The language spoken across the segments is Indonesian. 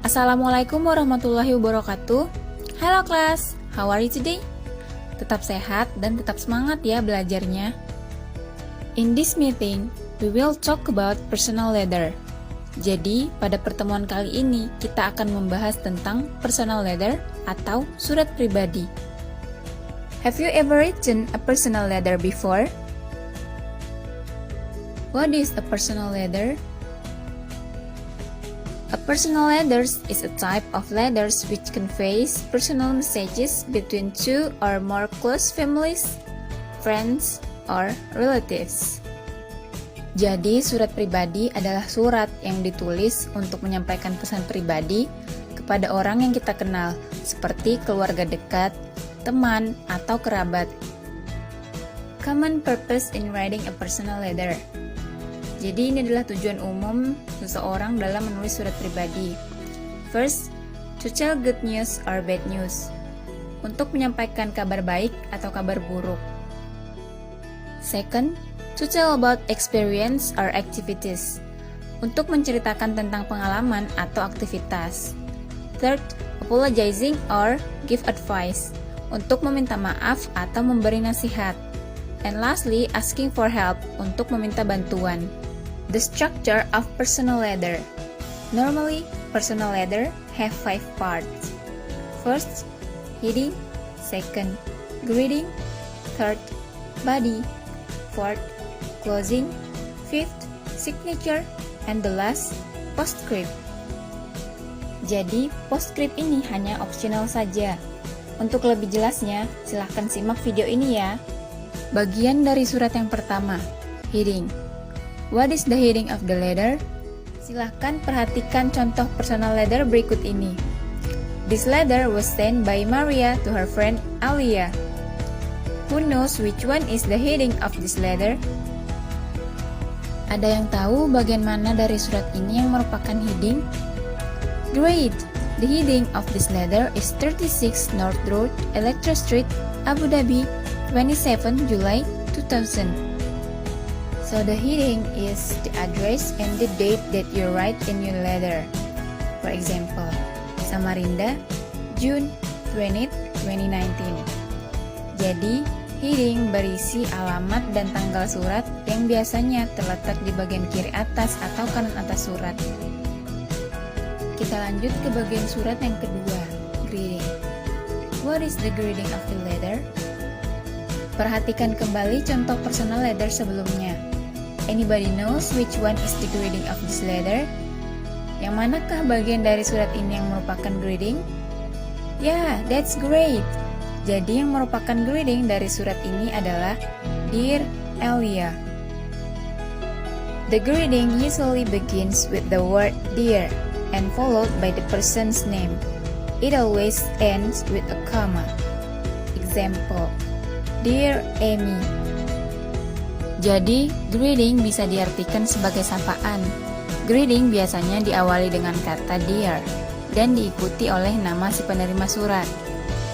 Assalamualaikum warahmatullahi wabarakatuh. Halo kelas, how are you today? Tetap sehat dan tetap semangat ya belajarnya. In this meeting, we will talk about personal letter. Jadi, pada pertemuan kali ini kita akan membahas tentang personal letter atau surat pribadi. Have you ever written a personal letter before? What is a personal letter? A personal letter is a type of letters which conveys personal messages between two or more close families, friends, or relatives. Jadi, surat pribadi adalah surat yang ditulis untuk menyampaikan pesan pribadi kepada orang yang kita kenal, seperti keluarga dekat, teman, atau kerabat. Common purpose in writing a personal letter. Jadi ini adalah tujuan umum seseorang dalam menulis surat pribadi. First, to tell good news or bad news. Untuk menyampaikan kabar baik atau kabar buruk. Second, to tell about experience or activities. Untuk menceritakan tentang pengalaman atau aktivitas. Third, apologizing or give advice. Untuk meminta maaf atau memberi nasihat. And lastly, asking for help. Untuk meminta bantuan. The structure of personal letter. Normally, personal letter have 5 parts. First, heading. Second, greeting. Third, body. Fourth, closing. Fifth, signature. And the last, postscript. Jadi, postscript ini hanya optional saja. Untuk lebih jelasnya, silahkan simak video ini ya. Bagian dari surat yang pertama, heading. What is the heading of the letter? Silahkan perhatikan contoh personal letter berikut ini. This letter was sent by Maria to her friend Alia. Who knows which one is the heading of this letter? Ada yang tahu bagian mana dari surat ini yang merupakan heading? Great! The heading of this letter is 36 North Road, Electra Street, Abu Dhabi, 27 July 2000. So the heading is the address and the date that you write in your letter. For example, Samarinda, June 20, 2019. Jadi, heading berisi alamat dan tanggal surat yang biasanya terletak di bagian kiri atas atau kanan atas surat. Kita lanjut ke bagian surat yang kedua, greeting. What is the greeting of the letter? Perhatikan kembali contoh personal letter sebelumnya. Anybody knows which one is the greeting of this letter? Yang manakah bagian dari surat ini yang merupakan greeting? Yeah, that's great! Jadi yang merupakan greeting dari surat ini adalah Dear Alia. The greeting usually begins with the word dear and followed by the person's name. It always ends with a comma. Example, Dear Amy. Jadi, greeting bisa diartikan sebagai sapaan. Greeting biasanya diawali dengan kata dear dan diikuti oleh nama si penerima surat,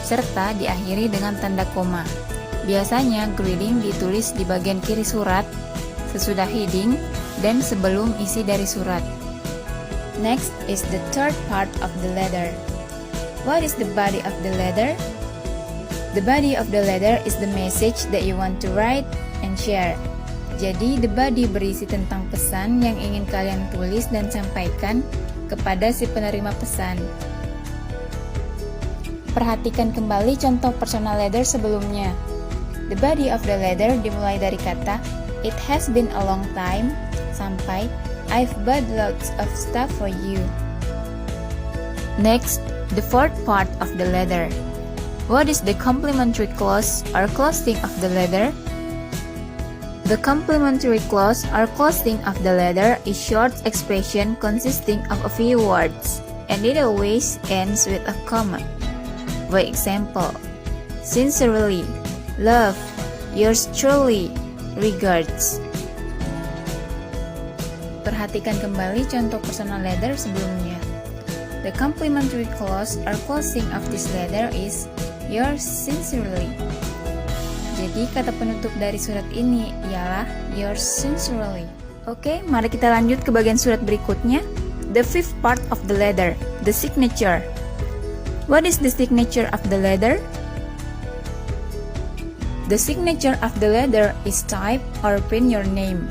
serta diakhiri dengan tanda koma. Biasanya, greeting ditulis di bagian kiri surat, sesudah heading, dan sebelum isi dari surat. Next is the third part of the letter. What is the body of the letter? The body of the letter is the message that you want to write and share. Jadi, the body berisi tentang pesan yang ingin kalian tulis dan sampaikan kepada si penerima pesan. Perhatikan kembali contoh personal letter sebelumnya. The body of the letter dimulai dari kata It has been a long time sampai I've bought lots of stuff for you. Next, the fourth part of the letter. What is the complimentary clause or closing of the letter? The complimentary clause or closing of the letter is short expression consisting of a few words, and it always ends with a comma. For example, sincerely, love, yours truly, regards. Perhatikan kembali contoh personal letter sebelumnya. The complimentary clause or closing of this letter is yours sincerely. Jadi kata penutup dari surat ini ialah yours sincerely. Oke, mari kita lanjut ke bagian surat berikutnya. the fifth part of the letter, the signature. What is the signature of the letter? The signature of the letter is type or print your name.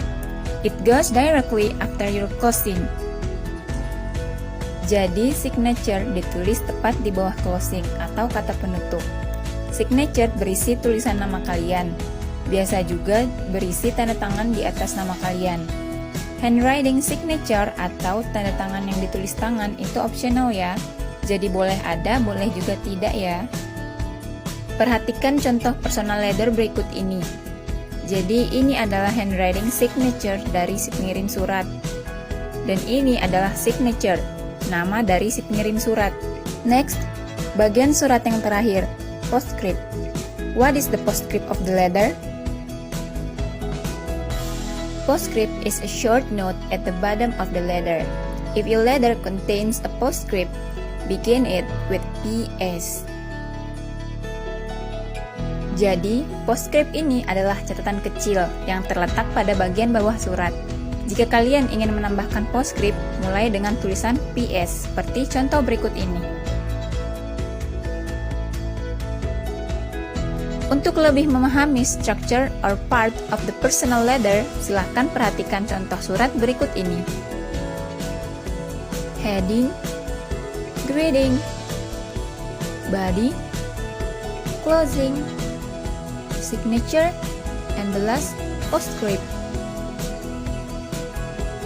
It goes directly after your closing. Jadi, signature ditulis tepat di bawah closing atau kata penutup. Signature berisi tulisan nama kalian. Biasa juga berisi tanda tangan di atas nama kalian. Handwriting signature atau tanda tangan yang ditulis tangan itu optional ya. Jadi boleh ada, boleh juga tidak ya. Perhatikan contoh personal letter berikut ini. Jadi ini adalah handwriting signature dari si pengirim surat. Dan ini adalah signature, nama dari si pengirim surat. Next, bagian surat yang terakhir, postscript. What is the postscript of the letter? Postscript is a short note at the bottom of the letter. If your letter contains a postscript, begin it with PS. Jadi, postscript ini adalah catatan kecil yang terletak pada bagian bawah surat. Jika kalian ingin menambahkan postscript, mulai dengan tulisan PS, seperti contoh berikut ini. Untuk lebih memahami structure or part of the personal letter, silahkan perhatikan contoh surat berikut ini. Heading, greeting, body, closing, signature, and the last, postscript.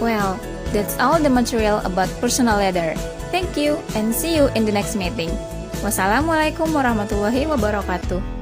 Well, that's all the material about personal letter. Thank you and see you in the next meeting. Wassalamualaikum warahmatullahi wabarakatuh.